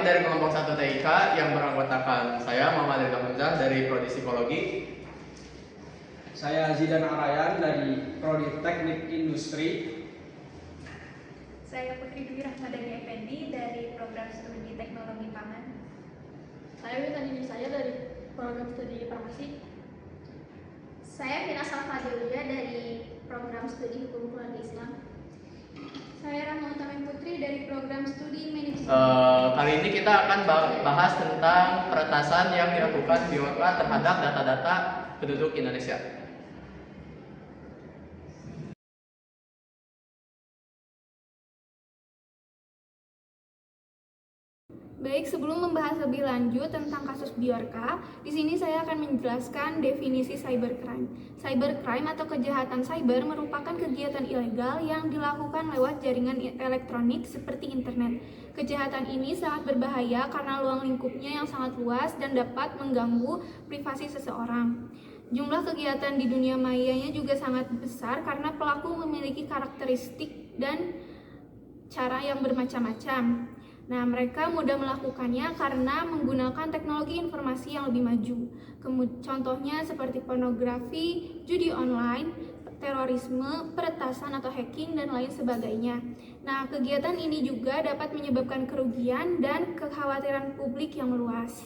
dari kelompok 1 TIK yang beranggotakan saya Muhammad Ridha Hamzah dari Prodi Psikologi. Saya Zidan Arayan dari Prodi Teknik Industri. Saya Putri Dwi Rahmadani Effendi dari Program Studi Teknologi Pangan. Saya Witani saya dari Program Studi Farmasi. Saya Vina Salfadelia dari Program Studi Hukum Keluarga Islam. Saya Rahma Utami Putri dari Program Studi Manajemen. Kali ini kita akan bahas tentang peretasan yang dilakukan Bjorka terhadap data-data penduduk Indonesia. Baik, sebelum membahas lebih lanjut tentang kasus Bjorka, di sini saya akan menjelaskan definisi cybercrime. Cybercrime atau kejahatan cyber merupakan kegiatan ilegal yang dilakukan lewat jaringan elektronik seperti internet. Kejahatan ini sangat berbahaya karena ruang lingkupnya yang sangat luas dan dapat mengganggu privasi seseorang. Jumlah kegiatan di dunia mayanya juga sangat besar karena pelaku memiliki karakteristik dan cara yang bermacam-macam. Nah, mereka mudah melakukannya karena menggunakan teknologi informasi yang lebih maju. Contohnya seperti pornografi, judi online, terorisme, peretasan atau hacking, dan lain sebagainya. Nah, kegiatan ini juga dapat menyebabkan kerugian dan kekhawatiran publik yang meluas.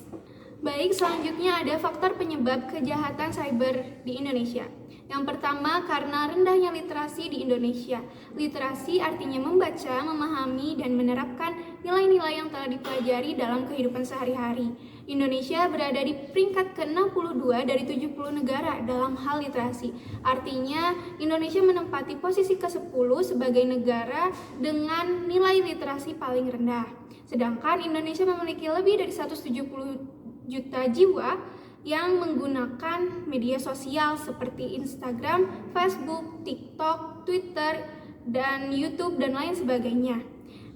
Baik, selanjutnya ada faktor penyebab kejahatan cyber di Indonesia. Yang pertama, karena rendahnya literasi di Indonesia. Literasi artinya membaca, memahami, dan menerapkan nilai-nilai yang telah dipelajari dalam kehidupan sehari-hari. Indonesia berada di peringkat ke-62 dari 70 negara dalam hal literasi. Artinya, Indonesia menempati posisi ke-10 sebagai negara dengan nilai literasi paling rendah. Sedangkan Indonesia memiliki lebih dari 170 juta jiwa yang menggunakan media sosial seperti Instagram, Facebook, TikTok, Twitter, dan YouTube, dan lain sebagainya.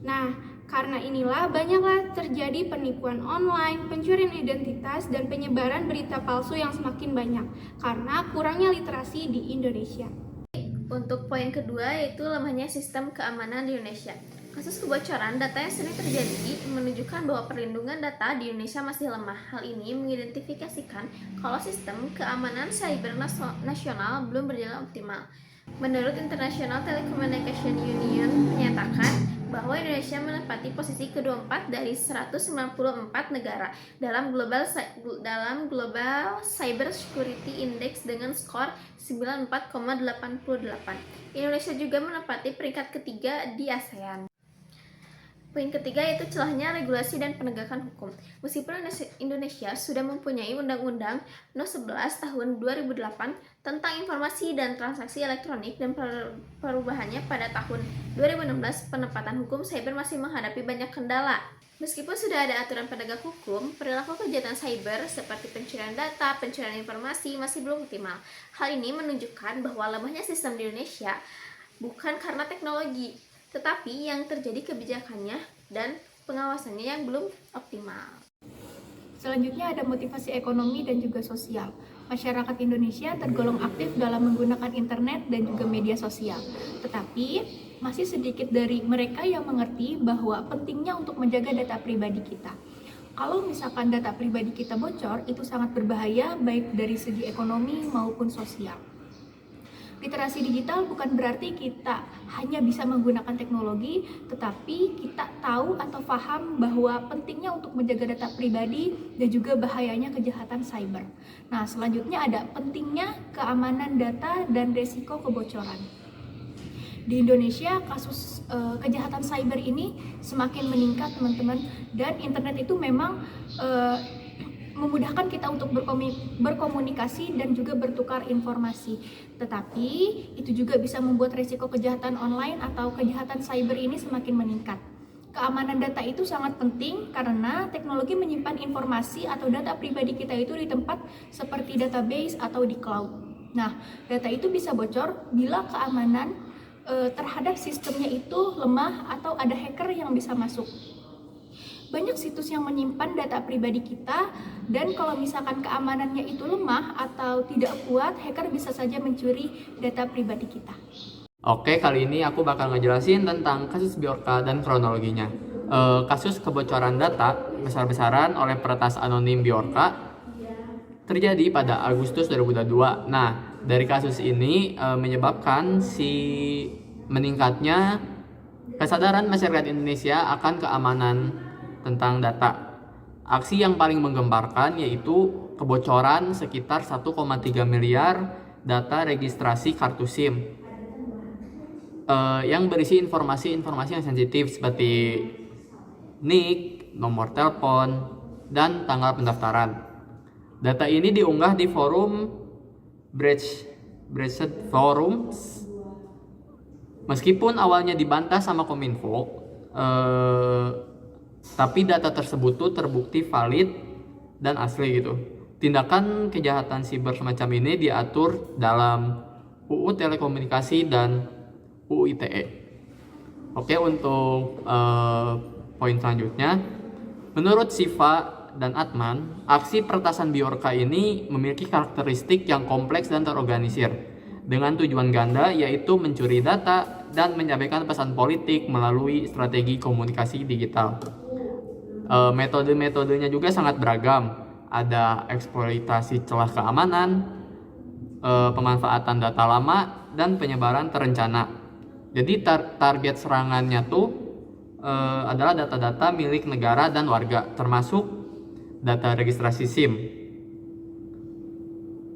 Nah, karena inilah banyaklah terjadi penipuan online, pencurian identitas, dan penyebaran berita palsu yang semakin banyak karena kurangnya literasi di Indonesia. Untuk poin kedua yaitu lemahnya sistem keamanan di Indonesia. Kasus kebocoran data yang sering terjadi menunjukkan bahwa perlindungan data di Indonesia masih lemah. Hal ini mengidentifikasikan kalau sistem keamanan cyber nasional belum berjalan optimal. Menurut International Telecommunication Union menyatakan bahwa Indonesia menempati posisi ke-24 dari 194 negara dalam Global Cyber Security Index dengan skor 94,88. Indonesia juga menempati peringkat ketiga di ASEAN. Poin ketiga yaitu celahnya regulasi dan penegakan hukum. Meskipun Indonesia sudah mempunyai Undang-Undang No. 11 tahun 2008 tentang informasi dan transaksi elektronik dan perubahannya pada tahun 2016, penempatan hukum cyber masih menghadapi banyak kendala. Meskipun sudah ada aturan penegak hukum, perilaku kejahatan cyber seperti pencurian data, pencurian informasi masih belum optimal. Hal ini menunjukkan bahwa lemahnya sistem di Indonesia bukan karena teknologi, tetapi yang terjadi kebijakannya dan pengawasannya yang belum optimal. Selanjutnya ada motivasi ekonomi dan juga sosial. Masyarakat Indonesia tergolong aktif dalam menggunakan internet dan juga media sosial. Tetapi masih sedikit dari mereka yang mengerti bahwa pentingnya untuk menjaga data pribadi kita. Kalau misalkan data pribadi kita bocor, itu sangat berbahaya baik dari segi ekonomi maupun sosial. Literasi digital bukan berarti kita hanya bisa menggunakan teknologi, tetapi kita tahu atau paham bahwa pentingnya untuk menjaga data pribadi dan juga bahayanya kejahatan cyber. Nah, selanjutnya ada pentingnya keamanan data dan resiko kebocoran. Di Indonesia, kasus kejahatan cyber ini semakin meningkat, teman-teman, dan internet itu memang memudahkan kita untuk berkomunikasi dan juga bertukar informasi. Tetapi itu juga bisa membuat risiko kejahatan online atau kejahatan cyber ini semakin meningkat. Keamanan data itu sangat penting karena teknologi menyimpan informasi atau data pribadi kita itu di tempat seperti database atau di cloud. Nah, data itu bisa bocor bila keamanan terhadap sistemnya itu lemah atau ada hacker yang bisa masuk. Banyak situs yang menyimpan data pribadi kita, dan kalau misalkan keamanannya itu lemah atau tidak kuat, hacker bisa saja mencuri data pribadi kita. Oke, kali ini aku bakal ngejelasin tentang kasus Bjorka dan kronologinya. kasus kebocoran data besar-besaran oleh peretas anonim Bjorka terjadi pada Agustus 2022. Nah, dari kasus ini menyebabkan meningkatnya kesadaran masyarakat Indonesia akan keamanan tentang data. Aksi yang paling menggemparkan yaitu kebocoran sekitar 1,3 miliar data registrasi kartu SIM yang berisi informasi-informasi yang sensitif seperti NIK, nomor telepon, dan tanggal pendaftaran. Data ini diunggah di forum Brexit Forums. Meskipun awalnya dibantah sama Kominfo, tapi data tersebut tuh terbukti valid dan asli gitu. Tindakan kejahatan siber semacam ini diatur dalam UU Telekomunikasi dan UU ITE. Oke, untuk poin selanjutnya, menurut Siva dan Atman, aksi peretasan Bjorka ini memiliki karakteristik yang kompleks dan terorganisir dengan tujuan ganda, yaitu mencuri data dan menyampaikan pesan politik melalui strategi komunikasi digital. Metode-metodenya juga sangat beragam. Ada eksploitasi celah keamanan, pemanfaatan data lama, dan penyebaran terencana. Jadi target serangannya tuh adalah data-data milik negara dan warga, termasuk data registrasi SIM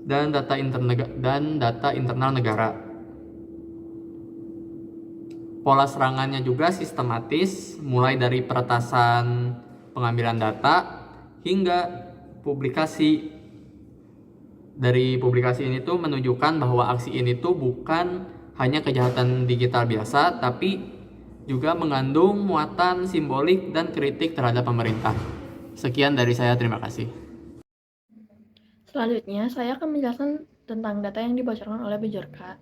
dan data internal negara. Pola serangannya juga sistematis, mulai dari peretasan pengambilan data hingga publikasi. Dari publikasi ini tuh menunjukkan bahwa aksi ini tuh bukan hanya kejahatan digital biasa, tapi juga mengandung muatan simbolik dan kritik terhadap pemerintah. Sekian dari saya, terima kasih. Selanjutnya, saya akan menjelaskan tentang data yang dibocorkan oleh Bjorka.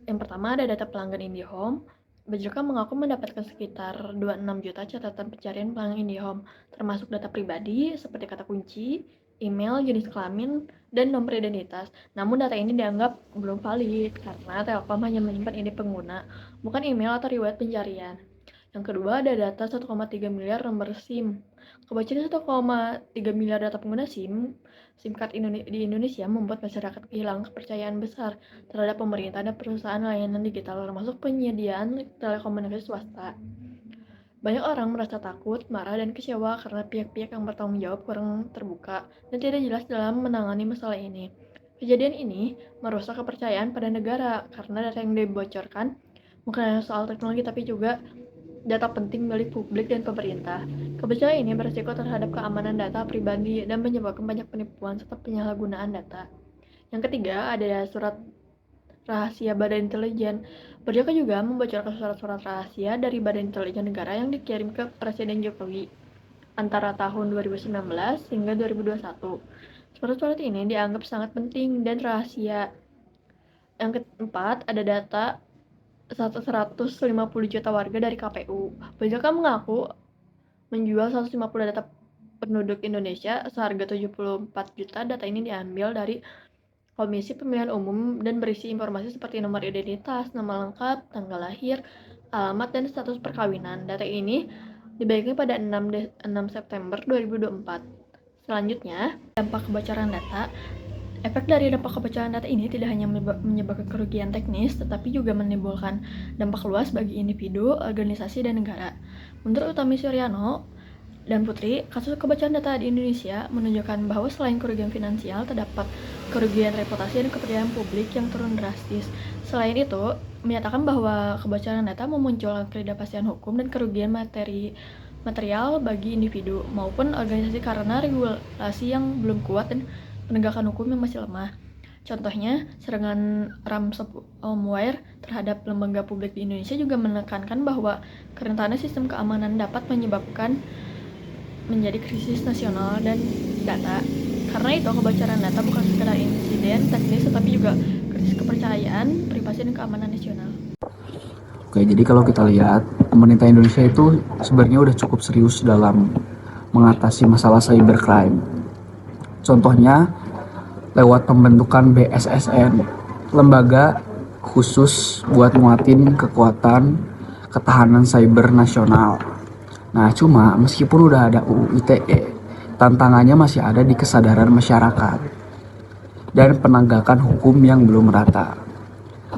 Yang pertama ada data pelanggan IndiHome. Bjorka mengaku mendapatkan sekitar 26 juta catatan pencarian pelanggan IndiHome, termasuk data pribadi seperti kata kunci, email, jenis kelamin, dan nomor identitas. Namun data ini dianggap belum valid karena Telkom hanya menyimpan ID pengguna, bukan email atau riwayat pencarian. Yang kedua ada data 1,3 miliar nomor SIM. Kebocoran 1,3 miliar data pengguna SIM card di Indonesia membuat masyarakat kehilangan kepercayaan besar terhadap pemerintah dan perusahaan layanan digital, termasuk penyediaan telekomunikasi swasta. Banyak orang merasa takut, marah, dan kecewa karena pihak-pihak yang bertanggung jawab kurang terbuka dan tidak jelas dalam menangani masalah ini. Kejadian ini merusak kepercayaan pada negara karena data yang dibocorkan bukan hanya soal teknologi tapi juga data penting milik publik dan pemerintah. Kebocoran ini berisiko terhadap keamanan data pribadi dan menyebabkan banyak penipuan serta penyalahgunaan data. Yang ketiga, ada surat rahasia Badan Intelijen. Bjorka juga membocorkan surat-surat rahasia dari Badan Intelijen Negara yang dikirim ke Presiden Jokowi antara tahun 2019 hingga 2021. Surat-surat ini dianggap sangat penting dan rahasia. Yang keempat, ada data 150 juta warga dari KPU. Bjorka mengaku menjual 150 data penduduk Indonesia seharga 74 juta. Data ini diambil dari Komisi Pemilihan Umum dan berisi informasi seperti nomor identitas, nama lengkap, tanggal lahir, alamat, dan status perkawinan. Data ini dibagikan pada 6 September 2024. Selanjutnya, dampak kebocoran data. Efek dari dampak kebocoran data ini tidak hanya menyebabkan kerugian teknis, tetapi juga menimbulkan dampak luas bagi individu, organisasi, dan negara. Menurut Utami Suryano dan Putri, kasus kebocoran data di Indonesia menunjukkan bahwa selain kerugian finansial, terdapat kerugian reputasi dan kepercayaan publik yang turun drastis. Selain itu, menyatakan bahwa kebocoran data memunculkan ketidakpastian hukum dan kerugian material bagi individu maupun organisasi karena regulasi yang belum kuat dan penegakan hukum yang masih lemah. Contohnya, serangan ransomware terhadap lembaga publik di Indonesia juga menekankan bahwa kerentanan sistem keamanan dapat menyebabkan menjadi krisis nasional dan data. Karena itu, kebocoran data bukan sekedar insiden teknis, tetapi juga krisis kepercayaan, privasi, dan keamanan nasional. Oke, jadi kalau kita lihat, pemerintah Indonesia itu sebenarnya udah cukup serius dalam mengatasi masalah cybercrime. Contohnya, lewat pembentukan BSSN, lembaga khusus buat nguatin kekuatan ketahanan cyber nasional. Nah, cuma meskipun udah ada UU ITE, tantangannya masih ada di kesadaran masyarakat dan penegakan hukum yang belum merata.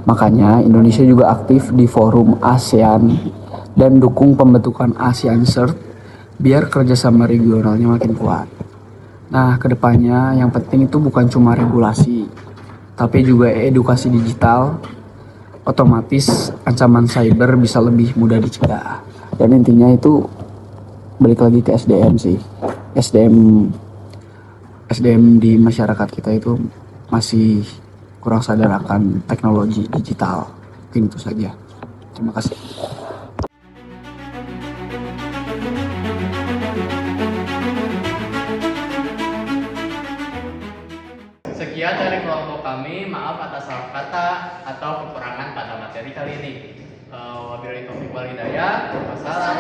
Makanya Indonesia juga aktif di forum ASEAN dan dukung pembentukan ASEAN CERT biar kerjasama regionalnya makin kuat. Nah, kedepannya yang penting itu bukan cuma regulasi, tapi juga edukasi digital. Otomatis ancaman cyber bisa lebih mudah dicegah. Dan intinya itu balik lagi ke SDM sih. SDM di masyarakat kita itu masih kurang sadar akan teknologi digital. Mungkin itu saja. Terima kasih. Sekian dari kelompok kami, maaf atas salah kata atau kekurangan pada materi kali ini. Wabillahi taufiq wal hidayah. Wassalamualaikum.